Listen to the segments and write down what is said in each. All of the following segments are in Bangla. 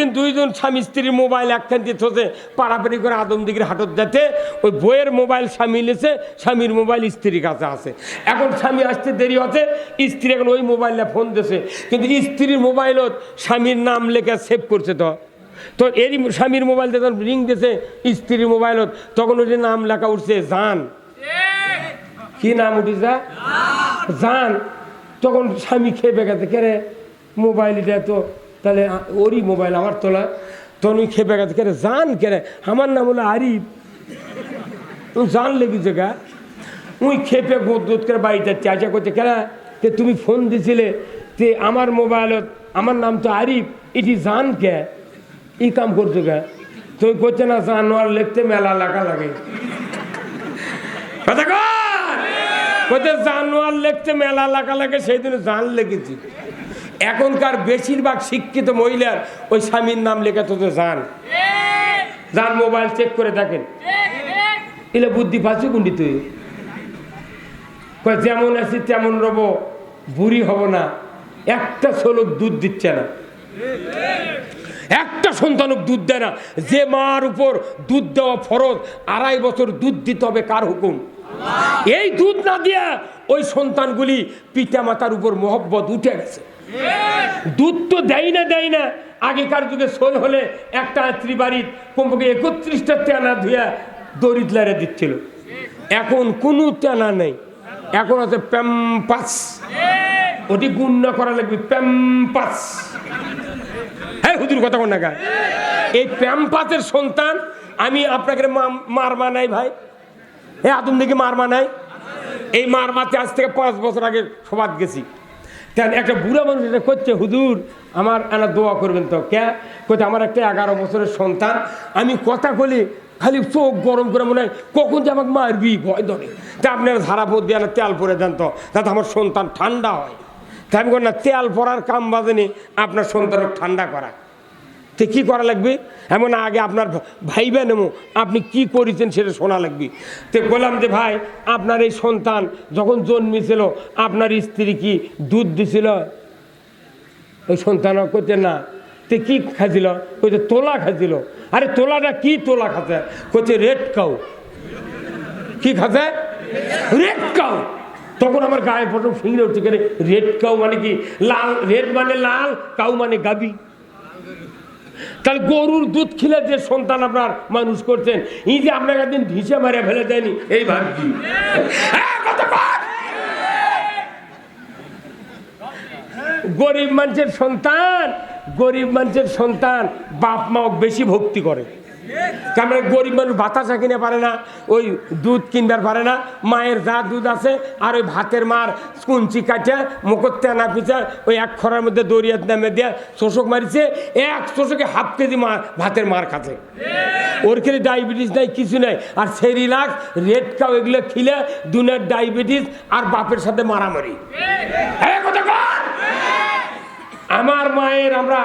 একদিন দুইজন স্বামী স্ত্রীর মোবাইল একখান দিয়ে থোসে পাড়াপাড়ি করে আদমদিগির হাটত যেতে ওই বইয়ের মোবাইল স্বামী নিয়েছে, স্বামীর মোবাইল স্ত্রীর কাছে আছে। এখন স্বামী আসতে দেরি হচ্ছে, স্ত্রী এখন ওই মোবাইলে ফোন দিয়েছে, কিন্তু স্ত্রীর মোবাইলত স্বামীর নাম লেখা সেভ করছে। তো এরই স্বামীর মোবাইল যখন রিং দিয়েছে স্ত্রীর মোবাইলত, তখন ওই নাম লেখা উঠছে জান। কি নাম উঠিছে? জান। তখন স্বামী খেপে গেছে, কে রে মোবাইল এটা তো তাহলে ওরই মোবাইল আমার তোলা। তখন ওই খেপে গেছে, কে রে জান, কে রে আমার নাম হলো আরিফ, জান লেগেছে গা। ওই খেপে গোদ করে বাড়িতে চাচা করছে, কেরা তে তুমি ফোন দিছিলে তে আমার মোবাইলত আমার নাম তো আরিফ, এটি জান কে এই কাম করছো কে? তুই করছে না জানোয়ার লিখতে মেলা লেখা লাগে। কথা কর জানোয়ার লিখতে মেলা লেখা লাগে, সেই দিনে জান লিখেছি। এখনকার বেশিরভাগ শিক্ষিত মহিলার ওই স্বামীর নাম লেখা তো জান। জান মোবাইল চেক করে দেখেন, এলে বুদ্ধি পাচ্ছি কুন্ডি তুই যেমন আছি তেমন রব, বুড়ি হব না। একটা ছোলক দুধ দিচ্ছে না, একটা সন্তানক দুধ দেয় না। যে মার উপর দুধ দেওয়া ফরজ, 2.5 বছর দুধ দিতে হবে, কার হুকুম? এই দুধ না দিয়া ওই সন্তানগুলি পিতা মাতার উপর মহব্বত উঠে গেছে। দুধ তো দেয় না। আগেকার যুগে সোল হলে একটা বাড়ির কমপক্ষে 31টা তেনা ধুয়া দরিদ্রারে দিচ্ছিল। এখন কোনো তেনা নেই, এখন আছে প্যাম্পাস। ওটি গুণনা করা লাগবে, প্যাম্পাস। হ্যাঁ হুজুর কথা কোন না, এই প্যাম্পাসের সন্তান আমি আপনাকে মার মানাই ভাই, এ আদম দেখি মার মানাই। এই মার মাতে আজ থেকে 5 বছর আগে সবাদ গেছি। কেন একটা বুড়া মানুষ এটা করছে, হুজুর আমার এনা দোয়া করবেন তো। কে করছে? আমার একটা 11 বছরের সন্তান, আমি কথা বলি খালি চোখ গরম করে মনে হয় কখন যে আমাকে মারবি, ভয় ধরে। তা আপনার ধারা পদ দিয়ে তেল পরে দেন তো, যাতে আমার সন্তান ঠান্ডা হয়। তাই আমি না তেল পরার কাম বাজেনি আপনার সন্তানকে ঠান্ডা করা। তো কী করা লাগবে? এমন আগে আপনার ভাইবা নেমো আপনি কি করেছেন সেটা শোনা লাগবে। তো বললাম যে ভাই আপনার এই সন্তান যখন জন্মেছিল আপনার স্ত্রী কি দুধ দিছিল? ওই সন্তান করছে না। তো কি খাইছিল? কইছে তোলা খাইছিল। আরে তোলাটা কি তোলা খাচ্ছে? কইছে রেড কাউ। কি খাচ্ছে? Red cow. তখন আমার গায়ে প্রথম ফিঙ্গরে উঠছে, কেন রেড কাউ মানে কি? লাল, রেড মানে লাল, কাউ মানে গাবি। তাহলে গরুর দুধ খিলে যে সন্তান আপনার মানুষ করছেন, এই যে আপনার একদিন ঢিসে মারে ফেলে দেয়নি, এই ভাবছি। গরিব মানুষের সন্তান, গরিব মানুষের সন্তান বাপ মা বেশি ভক্তি করে। কারণ গরিব মানুষ বাতাসা কিনে পারে না, ওই দুধ কিনবার পারে না। মায়ের যা দুধ আছে আর ওই ভাতের মার কুঞ্চি কাটে মুখর তেনা পিছা ওই 1 খরার মধ্যে দরিয়াত নামে দিয়ে শোষক মারিছে, 1 শোষকে ½ কেজি ভাতের মার খাচ্ছে। ওর খেলে ডায়াবেটিস নাই, কিছু নাই। আর সেরিলাক্স, রেড কাউ এগুলো খিলে দুনিয়ার ডায়াবেটিস আর বাপের সাথে মারামারি। আমার মায়ের আমরা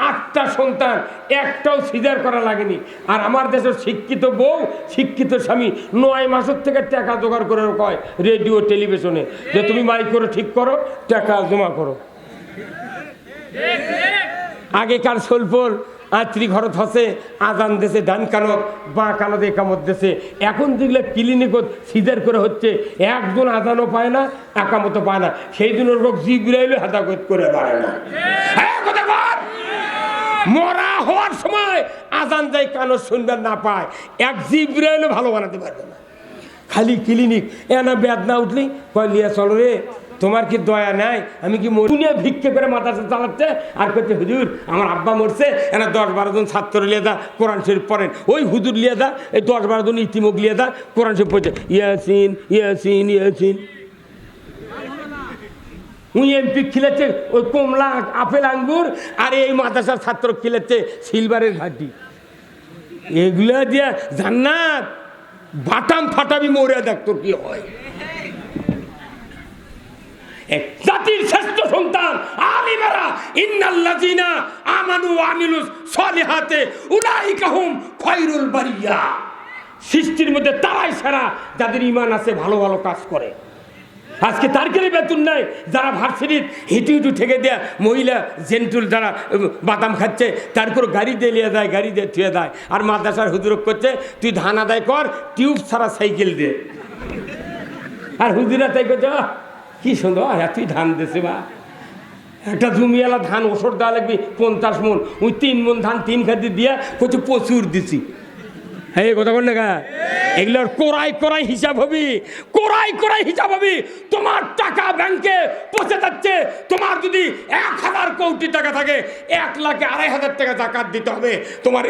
8টা সন্তান, একটাও সিজার করা লাগেনি। আর আমার দেশের শিক্ষিত বউ, শিক্ষিত স্বামী 9 মাসের থেকে টাকা জোগাড় করে কয় রেডিও টেলিভিশনে যে তুমি মাইক করে ঠিক করো, টাকা জমা করো। আগেকার সোলপোর আত্রি ঘরত হসে আজান দেশে ডান কানত বা কানত একামত দেশে। এখন যেগুলো ক্লিনিকত সিজার করে হচ্ছে, একজন আজানও পায় না, একামতো পায় না। সেই দিনের রোগ জিব্রাইল হাদাকত করে পারে না। মরা হওয়ার সময় আজান যায় কানত শুনবেন না পায়, এক জিব্রাইলও ভালো বানাতে পারবে না। খালি ক্লিনিক এনা বেদনা উঠলি কয় লিয়া চলো রে, তোমার কি দয়া নাই? আমি কি মরিয়া ভিক্ষে করে মাদ্রাসা চালাচ্ছে আর করছে হুজুর আমার আব্বা মরছে, এনা 10-12 জন ছাত্র লিয়ে দা কোরআন শরীফ পড়েন। ওই হুজুর লিয়ে দা এই 10-12 জন ইতিমুখ লিয়ে দা কোরআন শরীফ পড়ছে, ইয়াসিন ইয়াসিন ইয়াসিন। উই এমপি খিলেছে ওই কমলা আপেল আঙ্গুর, আর এই মাদ্রাসার ছাত্র খিলেছে সিলভারের ঘাটি। এগুলা দিয়া জান্নাত বাটাম ফাটাবি মরে দেখ তোর কি হয়। জাতির শ্রেষ্ঠ সন্তান আলিমেরা, ইন্নাল্লাযিনা আমানু ওয়া আমিলুস সলিহাতে উলাইকা হুম খায়রুল বারিয়া। সৃষ্টির মধ্যে তারাই সেরা যাদের ঈমান আছে, ভালো ভালো কাজ করে। আজকে তারকের বেতন নাই, যারা ভার্সিটির হিটু হিটু ঠেকে দেয়া মহিলা জেন্টুল যারা বাদাম খাচ্ছে, তারপর গাড়ি দিয়ে নিয়ে যায়, গাড়ি দিয়ে থুয়ে দেয়। আর মাদ্রাসার হুজুর করছে তুই ধান আদায় কর, টিউব ছাড়া সাইকেল দে। আর হুজুরা তাই করছে কি সুন্দর তুই ধান দেছে বা একটা জমিওয়ালা ধান ওষুধ দেওয়া লাগবে 50 মন, ওই 3 মন ধান 3 খাতি দিয়া করছে প্রচুর দিছি। হ্যাঁ কথা বল না, এগুলোর কোরাই হিসাব হবি, কোরাই হিসাব হবি। তোমার টাকা ব্যাংকে পৌঁছে যাচ্ছে, তোমার যদি 1000 কোটি টাকা থাকে 1,02,500 টাকা জাকাত দিতে হবে। তোমার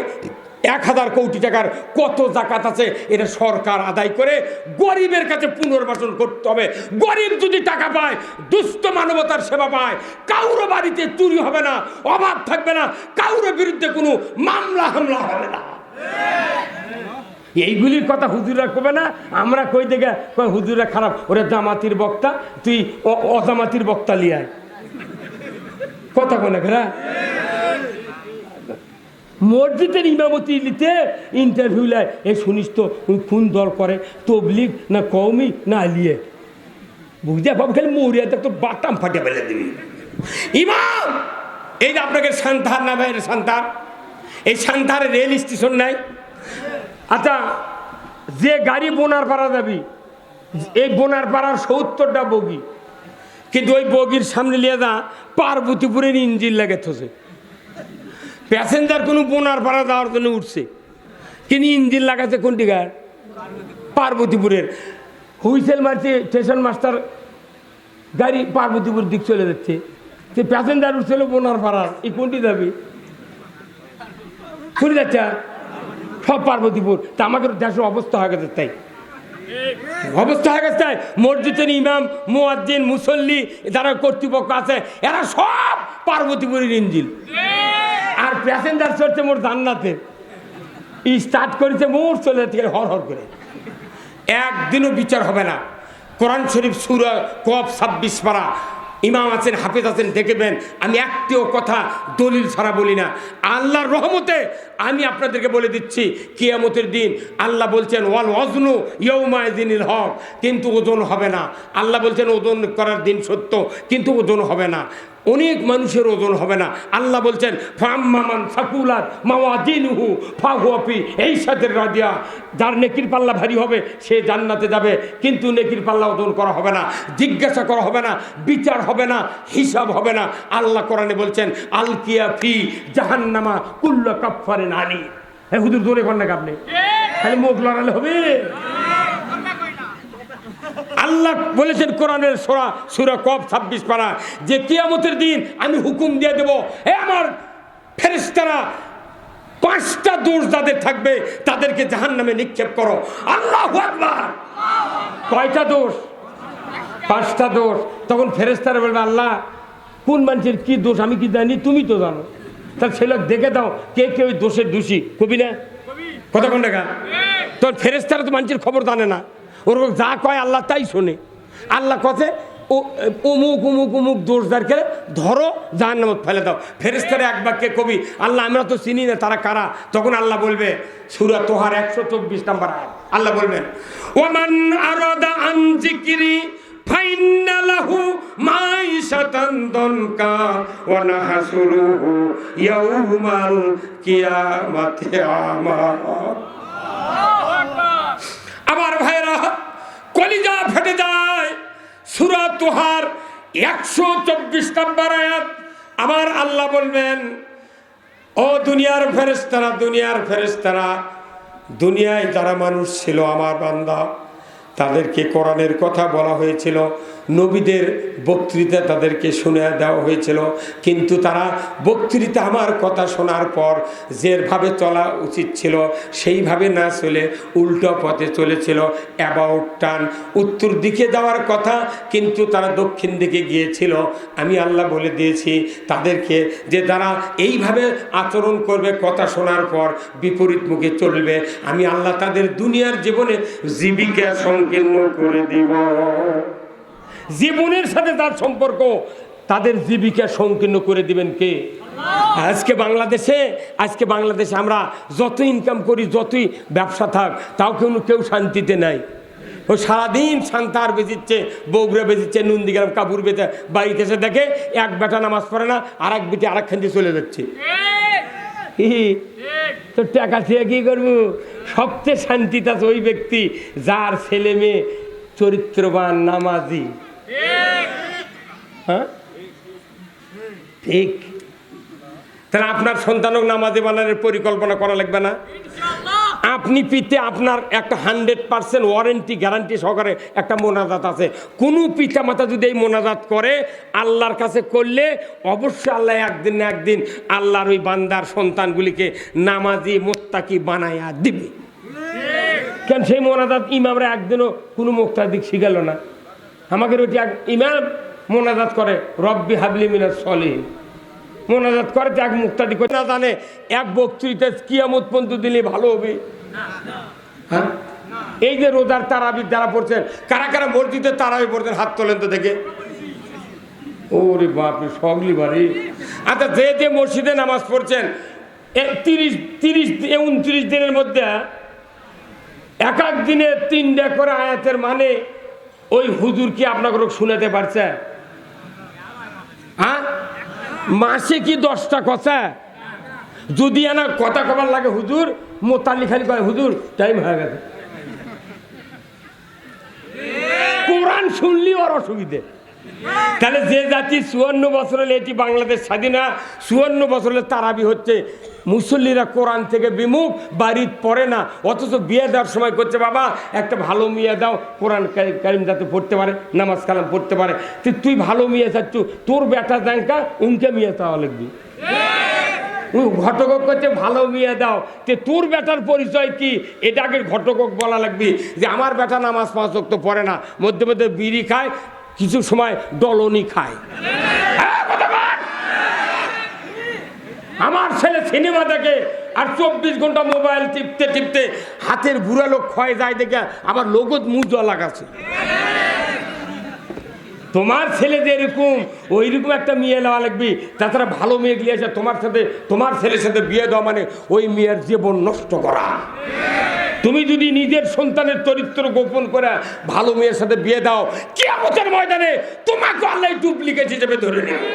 1000 কোটি টাকার কত জাকাত আছে এটা সরকার আদায় করে গরিবের কাছে পুনর্বাসন করতে হবে। গরিব যদি টাকা পায়, দুস্থ মানবতার সেবা পায়, কাউরো বাড়িতে চুরি হবে না, অভাব থাকবে না, কাউরো বিরুদ্ধে কোনো মামলা হামলা হবে না। এইগুলির কথা হুজুরা কবে না, আমরা কই দেখে হুজুরা খারাপ, ওরা জামাতির বক্তা, তুই অজামাতির বক্তা লিয়ায় কথা কোনে ঘেরা। মসজিদের ইমামতি নিতে ইন্টারভিউ লাই, এই শুনিস তো কোন দল করে, তবলিগ না কওমি না আলিয়ে, বুঝতে পারবো খালি মরিয়া তো বাটাম ফাটে ফেলে দিবি। ইমাম এই যে আপনাকে সান্তার না ভাই, সান্তার, এই সান্তারে রেল স্টেশন নাই। আচ্ছা যে গাড়ি বোনার পাড়া যাবি, এই বোনার পাড়ার 70টা বগি, কিন্তু ওই বগির সামনে নিয়ে যা পার্বতীপুরের ইঞ্জিন লাগে থসে। প্যাসেঞ্জার কোনো বোনার পাড়া যাওয়ার জন্য উঠছে, কিন্তু ইঞ্জিন লাগাচ্ছে কোনটি গাড়ি? পার্বতীপুরের। হুইসেল মারছে স্টেশন মাস্টার, গাড়ি পার্বতীপুর দিক চলে যাচ্ছে, সে প্যাসেঞ্জার উঠছিল বোনার পাড়ার, এই কোনটি যাবি? শুনে যাচ্ছে সব পার্বতীপুর। তা আমাদের দেশের অবস্থা হয়ে গেছে তাই, অবস্থা হয়ে গেছে তাই। মসজিদের ইমাম, মুয়াজ্জিন, মুসল্লি যারা কর্তৃপক্ষ আছে এরা সব পার্বতীপুরের ইঞ্জিন, আর প্যাসেঞ্জার চড়ছে মোর জান্নাতে। স্টার্ট করেছে মোর চলে যাচ্ছে হর হর করে। একদিনও বিচার হবে না। কোরআন শরীফ সূরা কফ 26 পারা, ইমাম আছেন, হাফেজ আছেন, দেখবেন আমি একটিও কথা দলিল ছাড়া বলি না। আল্লাহর রহমতে আমি আপনাদেরকে বলে দিচ্ছি, কিয়ামতের দিন আল্লাহ বলছেন ওয়াল ওয়াজনু ইয়াউমাইযিনিল হক, কিন্তু ওজন হবে না। আল্লাহ বলছেন ওজন করার দিন সত্য, কিন্তু ওজন হবে না। অনেক মানুষের ওজন হবে না। আল্লাহ বলছেন ফাম্মামান সাকুলাত মাওয়াজিনুহু ফাহুয়া ফি আইশাতির রাদিয়া, যার নেকির পাল্লা ভারী হবে সে জান্নাতে যাবে, কিন্তু নেকির পাল্লা ওজন করা হবে না, জিজ্ঞাসা করা হবে না, বিচার হবে না, হিসাব হবে না। আল্লাহ কোরআনে বলছেন আলকিয়া ফি জাহান্নামা কুল্লু কাফফারিন আনি। হে হুজুর জোরে কোন না আপনি খালি মুখ লড়ালে হবে? আল্লাহ বলেছেন কোরআনের সূরা কফ 26 পারা যে কিয়ামতের দিন আমি হুকুম দিয়ে দেব, হে আমার ফেরেশতারা 5টা দোষ যাদের থাকবে তাদেরকে জাহান্নামে নিক্ষেপ করো। আল্লাহু আকবার। কয়টা দোষ? 5টা দোষ। তখন ফেরেশতারা বলবে আল্লাহ কোন মানুষের কি দোষ আমি কি জানি, তুমি তো জানো, তাহলে ছেলে দেখে দাও কে কে ওই দোষের দোষী। কবি না কথা কোন টাকা? তোর ফেরেশতারা তো মানুষের খবর জানে না, ওরকম যা কয় আল্লাহ তাই শোনে। আল্লাহ কথা ও অমুক অমুক অমুক দোষদারকে ধরো জাহান্নামে ফেলে দাও। ফেরেশতারা এক বাক্যে কবি আল্লাহ আমরা তো চিনি না তারা কারা। তখন আল্লাহ বলবে সূরা তোহার 124 নম্বর আয়াত, আল্লাহ বলবেন ওয়ামান আরাদা আন যিকরি ফাইন্না লাহু মাইশাতান দনকা ওয়া নাহশুরুহু ইয়াউমাল কিয়ামাতি আমা। আমার ভাইরা কলিজা ফেটে যায়। সূরা তোহার 124 নম্বর আয়াত। আমার আল্লাহ বলবেন ও দুনিয়ার ফেরেশতারা, দুনিয়ার ফেরেশতারা, দুনিয়ায় যারা মানুষ ছিল আমার বান্দা, তাদেরকে কোরআনের কথা বলা হয়েছিল, নবীদের বক্তৃতা তাদেরকে শুনে দেওয়া হয়েছিল, কিন্তু তারা বক্তৃতা আমার কথা শোনার পর যেভাবে চলা উচিত ছিল সেইভাবে না চলে উল্টো পথে চলেছিল। অ্যাবাউট টার্ন, উত্তর দিকে যাওয়ার কথা কিন্তু তারা দক্ষিণ দিকে গিয়েছিল। আমি আল্লাহ বলে দিয়েছি তাদেরকে যে তারা এইভাবে আচরণ করবে, কথা শোনার পর বিপরীত মুখে চলবে, আমি আল্লাহ তাদের দুনিয়ার জীবনে জীবিকা সংকীর্ণ করে দিব। জীবনের সাথে তার সম্পর্ক, তাদের জীবিকা সংকীর্ণ করে দিবেন কে? আজকে বাংলাদেশে আমরা যত ইনকাম করি, যতই ব্যবসা থাক, তাও কেউ শান্তিতে নাই। ও সারাদিন সান্তার বেজিচ্ছে, বগুড়া বেজিচ্ছে, নন্দীগ্রাম কাপুর বেচে, বাড়িতে এসে দেখে এক বেটা নামাজ পড়ে না, আর এক বেটি আর একখান দিয়ে চলে যাচ্ছে। তো টাকা চেয়ে কি করবো? সবচেয়ে শান্তিতে আছে ওই ব্যক্তি যার ছেলে মেয়ে চরিত্রবান, নামাজি। হ্যাঁ ঠিক। তাহলে আপনার সন্তানক নামাজি বানানোর পরিকল্পনা করা লাগবে না? আপনি পিতে আপনার একটা 100% ওয়ারেন্টি গ্যারান্টি সহকারে একটা মোনাজাত আছে। কোনো পিতা মাতা যদি এই মোনাজাত করে আল্লাহর কাছে করলে অবশ্যই আল্লাহ একদিন না একদিন আল্লাহর ওই বান্দার সন্তানগুলিকে নামাজি মোত্তাকি বানায়া দিবে। কেন সেই মোনাজাত ইমামরা একদিনও কোনো মুক্তাদিক শিখালো না। আমাকে ওইটি এক ইমাম মোনাজাত করে, রব্বি হাবলি মিনাস সলিহিন মোনাজাত করে, এক মুক্তাদি করে না জানে এক বক্তৃতা কিয়ামত পর্যন্ত দিলে ভালো হবে। হ্যাঁ, এই যে রোজার তারাবির যারা পড়ছেন, কারা কারা মসজিদে তারাবি পড়ছেন হাত তোলেন তো দেখে। ওরে বাপরে সগলি বাড়ি। আচ্ছা, যে যে মসজিদে নামাজ পড়ছেন 29 দিনের মধ্যে এক এক দিনে 3টা করে আয়াতের মানে ওই হুজুর কি আপনাকে শুনাতে পারছে? হ্যাঁ, মাসে কি 10টা কথা? যদি না কথা কবার লাগে হুজুর, মোতালি খালি কয় হুজুর টাইম হয়ে গেছে। কোরআন শুনলি ওর অসুবিধে। তাহলে যে জাতি 54 বছর হলে, এটি বাংলাদেশ স্বাধীন 54 বছর হলে তারাবি হচ্ছে, মুসল্লিরা কোরআন থেকে বিমুখ, বাড়ির পড়ে না, অথচ বিয়ে দেওয়ার সময় করছে বাবা একটা ভালো মেয়ে দাও, কোরআন কারিম যাতে পড়তে পারে, নামাজ কালাম পড়তে পারে। তুই ভালো মেয়ে চাচ্ছ, তোর বেটা ব্যাংকা উনকে মেয়ে চাওয়া লাগবি। ঘটকক করছে ভালো মেয়ে দাও, তোর বেটার পরিচয় কি এটাকে ঘটকক বলা লাগবি যে আমার বেটা নামাজ 5 ওয়াক্ত পড়ে না, মধ্যে মধ্যে বিড়ি খায়, কিছু সময় ডলনি খায়। আমার ছেলে সিনেমা দেখে আর 24 ঘন্টা মোবাইল টিপতে টিপতে হাতের বুড়া লোক ক্ষয় যায় দেখে আবার লোগত মুজা লাগাচ্ছে। তোমার ছেলে যে এরকম ওইরকম একটা মেয়ে নেওয়া লাগবি, তাছাড়া ভালো মেয়ে গিয়ে আছে তোমার সাথে, তোমার ছেলের সাথে বিয়ে দেওয়া মানে ওই মেয়ের জীবন নষ্ট করা। তুমি যদি নিজের সন্তানের চরিত্র গোপন করে ভালো মেয়ের সাথে বিয়ে দাও, কিয়ামতের ময়দানে তোমাকে আল্লাহ ডুপ্লিকেট হিসেবে ধরে নেবে।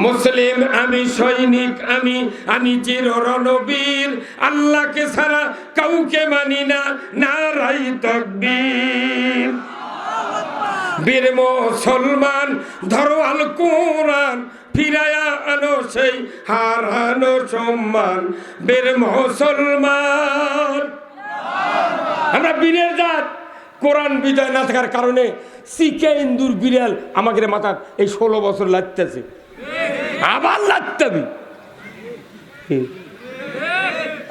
মুসলিম আমি, সৈনিক আমি, আমি চির রণবীর, আল্লাহকে ছাড়া কাউকে মানি না, নারাই তাকবীর। বীর মুসলমান ধরো আল কোরআন, ফিরায়া আনো সেই হারানো সম্মান। বীর মুসলমান আমরা বীরের জাত। কোরআন বিজয় না থাকার কারণে সিকে ইন্দুর বিড়াল আমাকে মাথা এই 16 বছর লাগতেছে, আবার লাগতাবি।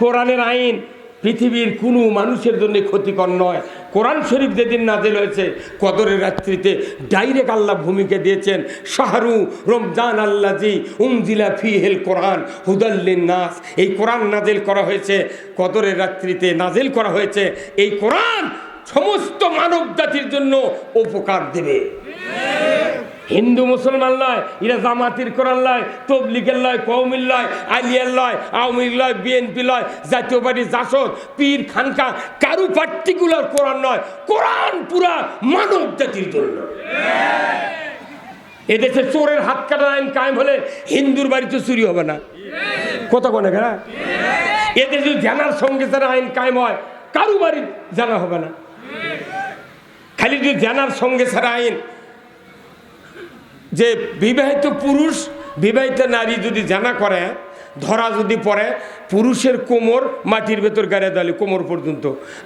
কোরআনের আইন পৃথিবীর কোনো মানুষের জন্য ক্ষতিকর নয়। কোরআন শরীফ যেদিন নাজিল হয়েছে কদরের রাত্রিতে ডাইরেক্ট আল্লাহ ভূমিকা দিয়েছেন, শাহরু রমজান আল্লাজি উনজিলা ফিহিল কোরআন হুদাল লিন্নাস। এই কোরআন নাজিল করা হয়েছে কদরের রাত্রিতে, নাজিল করা হয়েছে এই কোরআন সমস্ত মানব জাতির জন্য উপকার দেবে। হিন্দু মুসলমান লয়, এরা জামাতির কোরআন লয়, তবলিগের লয়, কওমির লয়, আলিয়ার লয়, আওয়ামী লীগ লয়, বিএনপি লয়, জাতীয় পার্টি, জাসদ, পীর, খানকা, কারু পার্টিকুলার কোরআন নয়। কোরআন পুরা মানব জাতির জন্য। এদেশে চোরের হাত কাটার আইন কায়েম হলে হিন্দুর বাড়িতে চুরি হবে না, কত কোনে ঘেরা। এদেশে যদি জানার সঙ্গে যারা আইন কায়েম হয় কারু বাড়ি জানা হবে না। খালি যদি জানার সঙ্গে ছাড়া আইন, যে বিবাহিত পুরুষ বিবাহিত নারী যদি জানা করে, ধরা যদি পড়ে, পুরুষের কোমর মাটির ভেতর গাড়ে দালি কোমর পর্যন্ত,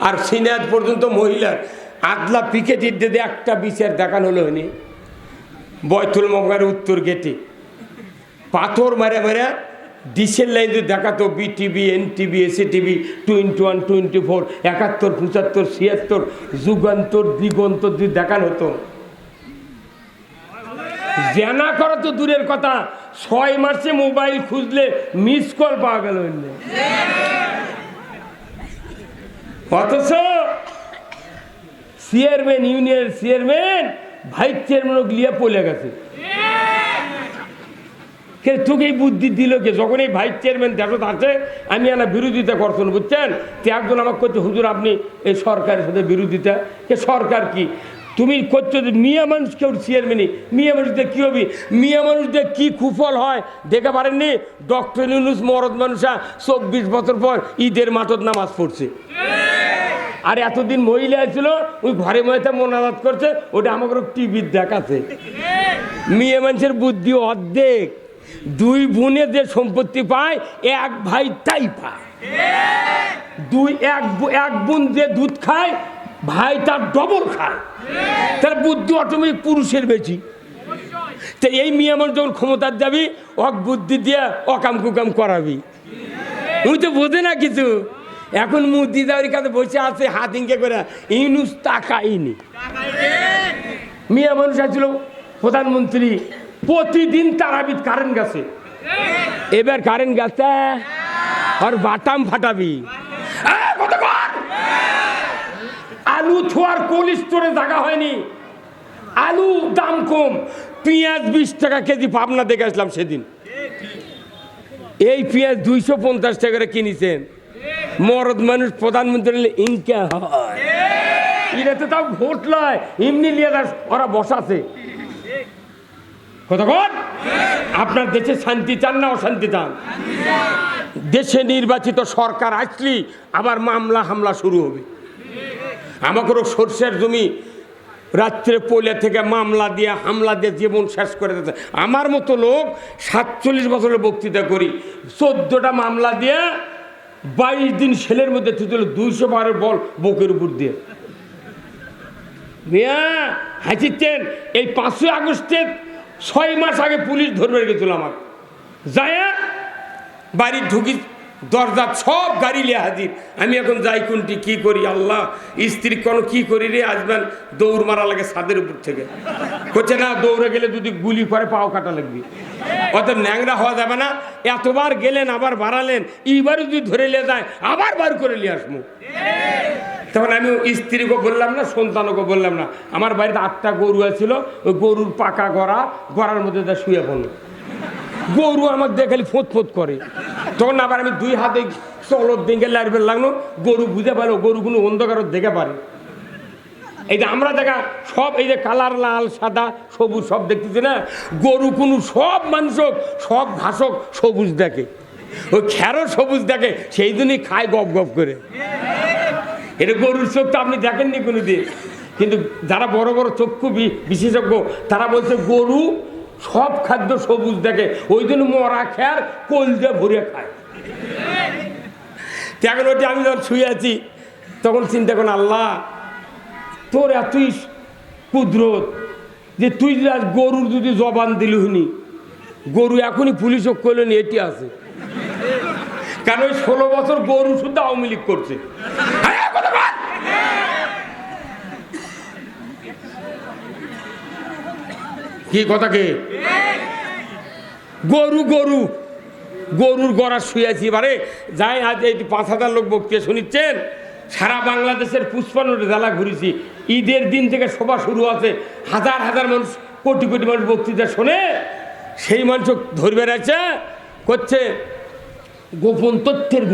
আর সিনাত পর্যন্ত মহিলার আদলা পিকেটির যদি একটা বিচার দেখানো হলো হয়নি। বয়তুল মঙ্গার উত্তর গেটে পাথর মারে মারে ডিসেল লাইন যদি দেখাতো, বিটিভি, এনটিভি, এসিটিভি, 21, 24, 71, 75, 76, যুগান্তর, দিগন্তর যদি দেখানো হতো, জানা করা তো দূরের কথা, 6 মাসে মোবাইল খুঁজলে মিস কল পাওয়া গেল। অথচ চেয়ারম্যান, ইউনিয়নের চেয়ারম্যান, ভাইস চেয়ারম্যান লিয়ে পড়ে গেছে। কে তোকে এই বুদ্ধি দিল কে? যখন এই ভাইস চেয়ারম্যান দেশত আছে, আমি এনা বিরোধিতা করছেন, বুঝছেন? তো একজন আমাকে করছে, হুজুর আপনি এই সরকারের সাথে বিরোধিতা, কে সরকার কি তুমি করছো? মিয়া মানুষ কেউ চেয়ারম্যানই, মিয়া মানুষদের কী হবি? মিয়া মানুষদের কী কুফল হয় দেখে পারেননি? ডক্টর ইউনূস মরদ মানুষা 24 বছর পর ঈদের মাঠত নামাজ পড়ছে। আর এতদিন মহিলা ছিল, ওই ঘরে মহিলা মোনাজাত করছে, ওটা আমাকে টিভির দেখাচ্ছে। মেয়ে মানুষের বুদ্ধি অর্ধেক। দুই বোনে যে সম্পত্তি পায়, এক ভাই তাই পায়। এক বোন যে দুধ খায়, ভাই তার ডবল খায়। তার বুদ্ধি অটোমেটিক পুরুষের বেশি। তো এই মেয়ে মানুষ যখন ক্ষমতার যাবি, অক বুদ্ধি দিয়ে অকাম কুকাম করাবি। উনি তো বোঝে না কিছু। এখন মুদি দাওয়ার কাছে বসে আছে হাত ইঙ্কে করে, ইউনূস তাকাইনি। মিয়া মানুষ আছিল প্রধানমন্ত্রী, প্রতিদিন তারাবিদ কারেন্ট গেছে। এবার কারেন্ট গেছে আর বাটাম ফাটাবি। আলু থোয়ার কোল্ড স্টোরে জায়গা হয়নি, আলু দাম কম, পেঁয়াজ 20 টাকা কেজি পাবনা দেখে আসলাম সেদিন। এই পেঁয়াজ 250 টাকা করে কিনেছেন। মরদ মানুষ প্রধানমন্ত্রী ইনকা হয়, এটা তো তাও ভোট লয়, এমনি নিয়ে ওরা বসাছে। কতক্ষণ আপনার দেশে শান্তি চান না অশান্তি চান? দেশে নির্বাচিত সরকার আসলি আবার মামলা হামলা শুরু হবে। আমাকেও সরষের জমি রাত্রে পয়লা থেকে মামলা দিয়ে হামলা দিয়ে জীবন শেষ করে দিতে। আমার মতো লোক 47 বছরের বক্তৃতা করি, 14টা মামলা দিয়ে 22 দিন সেলের মধ্যে তুলে 212 বল বুকের উপর দিয়ে। মিয়া হাসিচ্ছেন, এই 5ই আগস্টের 6 মাস আগে পুলিশ ধরবে গেছিল আমার। যায় বাড়ি ঢুকি, দরজা সব গাড়ি লিয়ে হাজির। আমি এখন যাই কোনটি কি করি, আল্লাহ স্ত্রী কোনো কি করি রে, আসবেন দৌড় মারা লাগে ছাদের উপর থেকে। হচ্ছে না, দৌড়ে গেলে যদি গুলি করে পাও কাটা লাগবে, অত ন্যাংরা হওয়া যাবে না। এতবার গেলেন আবার বাড়ালেন, এইবার যদি ধরে নিয়ে যায় আবার বার করে নিয়ে আসবো। তখন আমি স্ত্রীকে বললাম না, সন্তানকে বললাম না, আমার বাড়িতে 8টা গরু আছিল, ওই গরুর পাকা গড়ার মধ্যে যা শুয়ে পড়লো। গরু আমার দিয়ে খালি ফোঁত ফোঁত করে। তখন আবার আমি 2 হাতে চলত দিকে লাইবেল লাগলো, গরু বুঝে পারো গরুগুলো অন্ধকারত দেখে পারে। এই যে আমরা দেখা সব এই যে কালার লাল সাদা সবুজ সব দেখতেছি না, গরু কোনো সব মানুষ সব ঘাসক সবুজ দেখে, ওই খেরো সবুজ দেখে, সেই জন্যই খায় গপ গপ করে। এটা গরুর চোখ তো আপনি দেখেননি কোনো দিন, কিন্তু যারা বড় বড় চক্ষু বিশেষজ্ঞ তারা বলছে গরু সব খাদ্য সবুজ দেখে, ওই জন্য মরা খেয়ার কলজা ভরে খায়। এখন ওটি আমি যখন শুয়ে আছি তখন চিন্তা করেন, আল্লাহ তোর এতই কুদরত যে তুই গরুর যদি জবান দিলি হুনি, গরু এখনই পুলিশও করলেন এটি আছে। কারণ ওই 16 বছর গরু শুদ্ধ আওয়ামী লীগ করছে। কি কথা কে? গরু গরু গরুর গড়া শুয়েছি। এবারে যাই, আজ এই 5,000 লোক বক্তৃতা শুনিচ্ছেন, সারা বাংলাদেশের 55 জেলা ঘুরেছি। ঈদের দিন থেকে সভা শুরু আছে, হাজার হাজার মানুষ, কোটি কোটি মানুষ বক্তৃতা শোনে। সেই মানুষ ধরবে আছে করছে গোপন তথ্যের